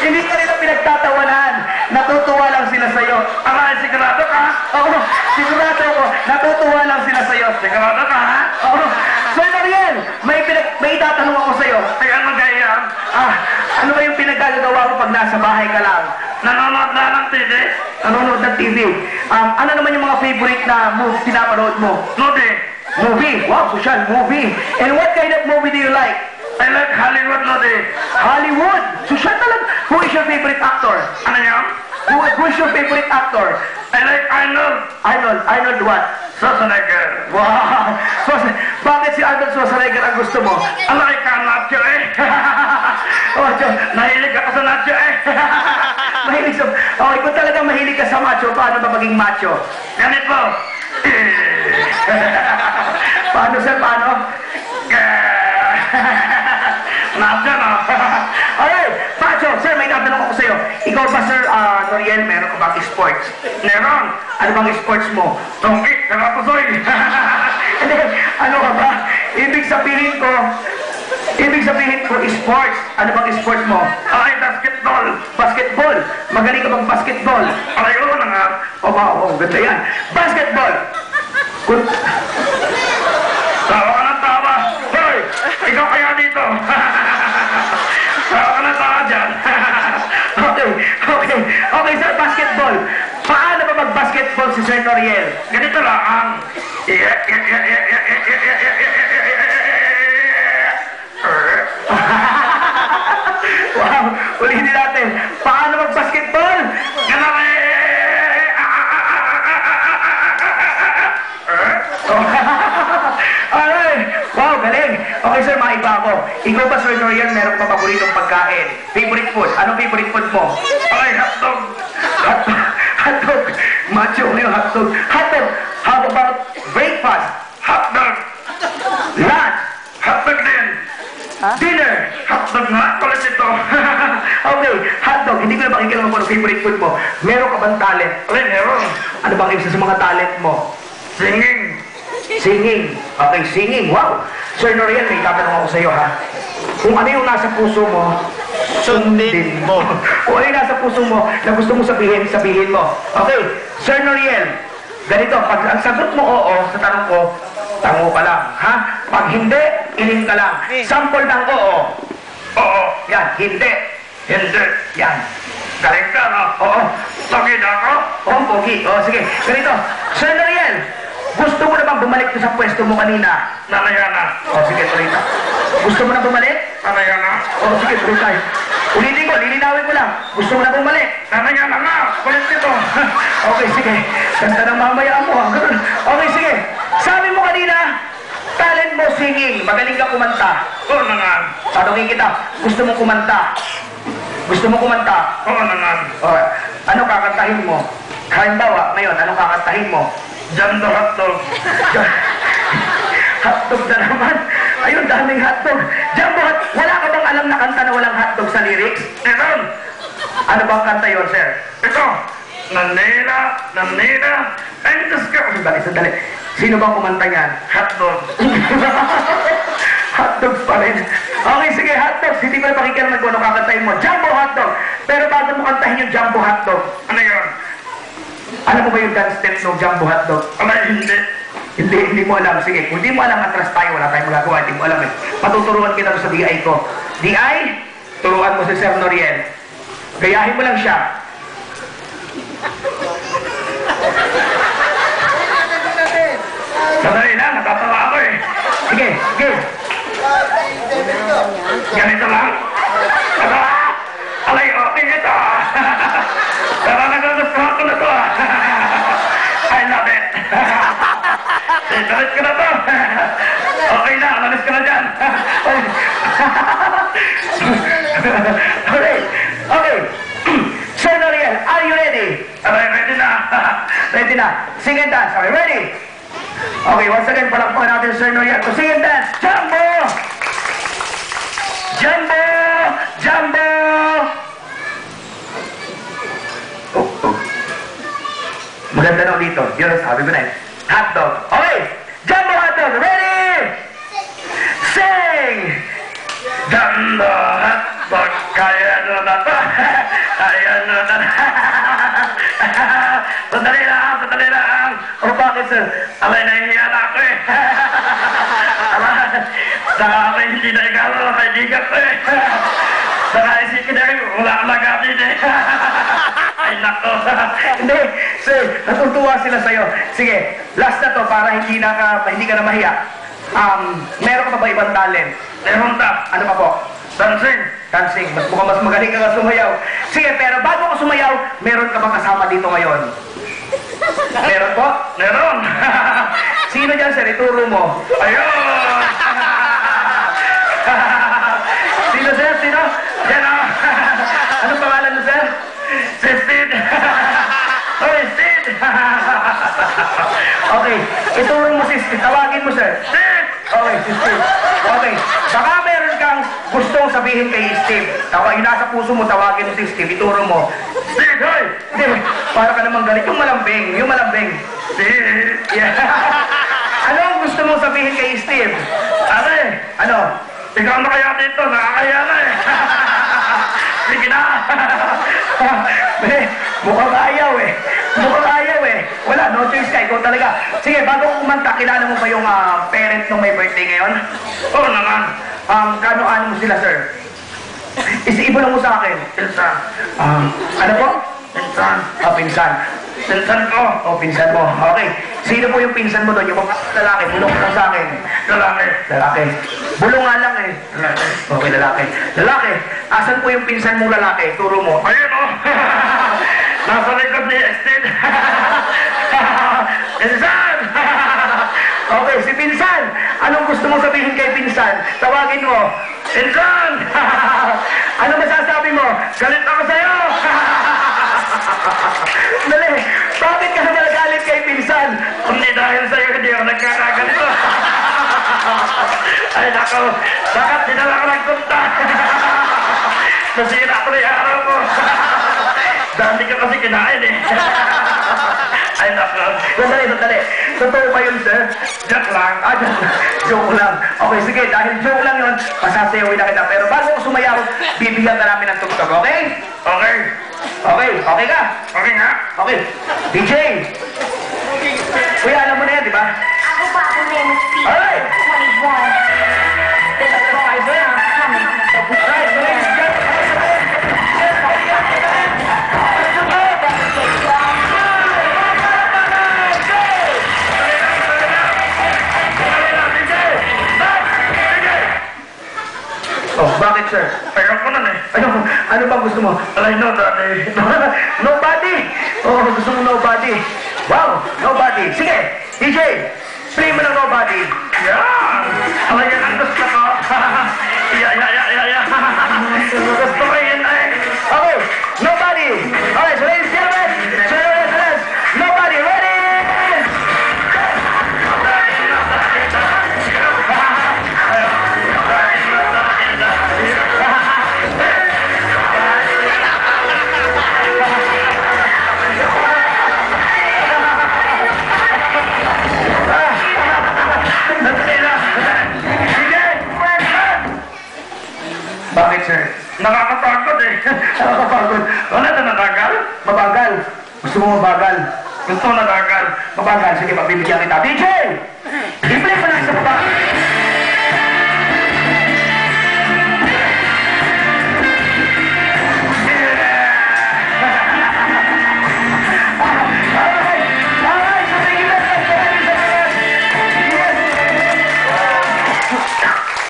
Hindi ka nila pinagtatawanan. Natutuwa lang sila sa'yo. Sigurado ka? Oo, sigurado ko. Natutuwa lang sila sa'yo. Sigurado ka, ha? Oo. Sir Noriel, may itatanong ako sa'yo. Ay, ano gaya? Ano ba yung pinagagawa mo pag nasa bahay ka lang? Nanonood na ng TV? Nanonood ng TV. Ano naman yung mga favorite na pinapanood mo? Movie? Wow, social movie. And what kind of movie do you like? I like Hollywood movie. Hollywood? Social talaga. Who is your favorite actor? Ano yan? Who is your favorite actor? I like Arnold. Arnold what? Schwarzenegger. Wow. Bakit si Arnold Schwarzenegger ang gusto mo? Alay ka, nacho eh. Oh, nahilig ako sa nacho eh. Mahilig sa... Okay, kung talaga mahilig ka sa macho, paano ba maging macho? Ganito. Paano, sir? Paano? Nacho, no? Alright, macho. Sir, may tatanong ako sa'yo. Ikaw ba, Sir Noriel, meron ka bang sports? Meron. Ano bang sports mo? Tungkit, karapasoy. Hindi, ano ka ba? Ibig sabihin ko, sports. Ano bang sports mo? Ay, basketball. Basketball? Magaling ka bang basketball? Ay, oo na nga. Oo, ganda yan. Basketball. Tawa ka ng tawa. Hoy, ikaw kaya dito. Tawa ka ng tawa dyan. Okay, sir, basketball. Paano ba mag-basketball si Sir Noriel? Ganito lang ang... Wow, ulitin natin. Paano mag-basketball? Alright. Wow, galing. Okay, sir, maiba ako. Ikaw ba, Sir Noriel, meron ka paboritong pagkain? Favorite food? Anong favorite food mo? Ay, hotdog. Hotdog. Macho mo yung hotdog. Hotdog. How about breakfast? Hotdog. Lunch. Hotdog din. Dinner. Hotdog nga. Kulit ito. Okay, hotdog. Hindi ko na makikilang kung ano favorite food mo. Meron ka bang talent? Ay, meron. Ano bang isa sa mga talent mo? Singing. Singing. Okay, singing. Wow. Sir Noriel, may tatanong ako sa iyo, ha? Kung ano yung nasa puso mo, sundin mo. Kung ano yung nasa puso mo na gusto mo sabihin, sabihin mo. Okay, Sir Noriel, ganito, pag ang sagot mo oo sa tanong ko, tango ka lang, ha? Pag hindi, iling ka lang. Sample ng oo. Oo. Yan, hindi. Hindi. Yan. Galing ka, no? Oo. Pogi na ako? Oo, pogi. Oo, sige. Ganito, Sir Noriel, gusto mo na bang bumalik sa pwesto mo kanina? Nanaya na. O, sige, tuloy na. Gusto mo na bumalik? Nanaya na. O, sige, tuloy tayo. Ulitin ko, lilinawin ko lang. Gusto mo na bumalik? Nanaya na nga. Kulit nito. Okay, sige. Ganda ng mamaya mo. Okay, sige. Sabi mo kanina, talent mo singing. Magaling ka kumanta. Oo naman. Tanungin kita, gusto mo kumanta? Gusto mo kumanta? Oo naman. O, ano kakantahin mo? Halimbawa, ngayon, anong kakantahin mo? Jumbo hotdog. Hotdog na naman. Ayun, daming hotdog. Jumbo hotdog. Wala ka bang alam na kanta na walang hotdog sa lyrics? Meron. Ano bang kanta yun, sir? Ito. Nanila, and the sky. Sandali. Sino bang kumanta niyan? Hotdog. Hotdogs pa rin. Okay, sige, hotdogs. Hindi ko na pakikita kung ano kakantahin mo. Jumbo hotdog. Pero bago mo kantahin yung jumbo hotdog, ano yun? Alam mo ba yung dance steps ng jumbo hotdog? Hindi. Hindi mo alam. Sige, kung hindi mo alam, atras tayo. Wala tayong magagawa. Hindi mo alam eh. Patuturuan kita sa DI ko. DI, turuan mo si Sir Noriel. Gayahin mo lang siya. Sandali lang, natatawa ako eh. Sige. Ganito lang. Alay, okay ito. Pero nagugustuhan ko na ito. I love it. Dalit ka na to. Okay na, analis ka na dyan. Okay. Sir Noriel, are you ready? Ready na. Ready na. Sing and dance. Okay, ready? Okay, once again, palakpakan natin Sir Noriel. So, sing and dance. Jumbo! Jumbo! Jumbo! Maganda na dito. Yun ang sabi ko na eh. Hotdog. Okay! Jumbo hotdog! Ready? Sing! Jumbo hotdog! Kaya na to. bakit, sir? Abay, nahihiya na ako eh. Saka ako hindi na ikaw, kaibigan ko eh. Saka isipin na rin, wala akong lagatin eh. Ay, nako. Hindi, sir, natutuwa sila sa'yo. Sige, last na to para hindi ka na mahiya. Meron ka pa ba ibang talent? Meron ta. Ano pa po? Dancing. Dancing. Mukhang mas magaling ka nga sumayaw. Sige, pero bago ka sumayaw, meron ka bang kasama dito ngayon? Meron po? Meron. Sino dyan, sir? Ituro mo. Ayun. Sino, sir? Sino? Yan o. Anong pangalan mo, sir? Si Sid. Oy, Sid. Okay, ituro mo si Steve. Tawagin mo, sir. Sid. Okay, si Steve. Okay, baka meron kang gustong sabihin kay Steve. Yung nasa puso mo, tawagin mo si Steve. Ituro mo. Sid, hoy. Steve, para ka namang galit. Yung malambing, yung malambing. Sid. Yeah. Ano ang gusto mong sabihin kay Steve? Are, Ano? ikaw na kaya dito, nakakaya na eh. Sige na. Mukhang ayaw eh. Mukhang ayaw eh. Wala, no choice ka. Ikaw talaga. Sige, bago ko kumanta, kilala mo ba yung parent nung may birthday ngayon? Oo naman. Kano-ano mo sila, sir? Iba lang mo sa akin. Pinsan. Ano po? Pinsan. Pinsan. Pinsan ko. Pinsan mo. Okay. Sino po yung pinsan mo doon? Yung mga lalaki. Bulong ko lang sa akin. Lalaki. Lalaki. Bulong nga lang eh. Lalaki. Okay, lalaki. Lalaki. Asan po yung pinsan mong lalaki? Turo mo. Ayun o. Nasa likod ni Estin. Pinsan! Okay, si Pinsan. Anong gusto mong sabihin kay Pinsan? Tawagin mo. Pinsan! Ano masasabi mo? Galit ako sa'yo! Dali, bakit ka naman nagalit kay Pinsan? Hindi dahil sa'yo, hindi ako nagkakaganito. Ay, nako. Bakit dinala ko ng kunta? Nasira ko na yung araw ko. Dati ka kasi kinain eh. Ay, nako. Sandali. Totoo ba yun, sir? Joke lang. Joke lang. Okay, sige. Dahil joke lang yun, pasasayawin na kita. Pero bago ko sumayaw, bibigyan ka namin ng tugtog, okay? Okay. Okay ka? Okay nga. Okay. DJ! Kuya, alam mo na yan, di ba? Ako pa, ako name is Pete. Alright! 21. There's a boy coming. Alright, so ladies and Oh, bakit, sir? Ayaw ko nun eh. Ano bang gusto mo? Alay, no, dati. Nobody! Oh, gusto mo nobody. Wow, nobody. Sige, DJ, play mo ng nobody. Yeah! Alay, yan ang gusto ko. Yeah. Gusto ko yun eh. Okay, nobody. Alright, so ladies and gentlemen, nobody, ready? Bakit, sir? Nakakapagod eh. Nakakapagod. Wala na natagal? Mabagal. Gusto mo mabagal? Gusto natagal. Mabagal. Sige, pagbibigyan kita. DJ! I-play mo lang sa baba.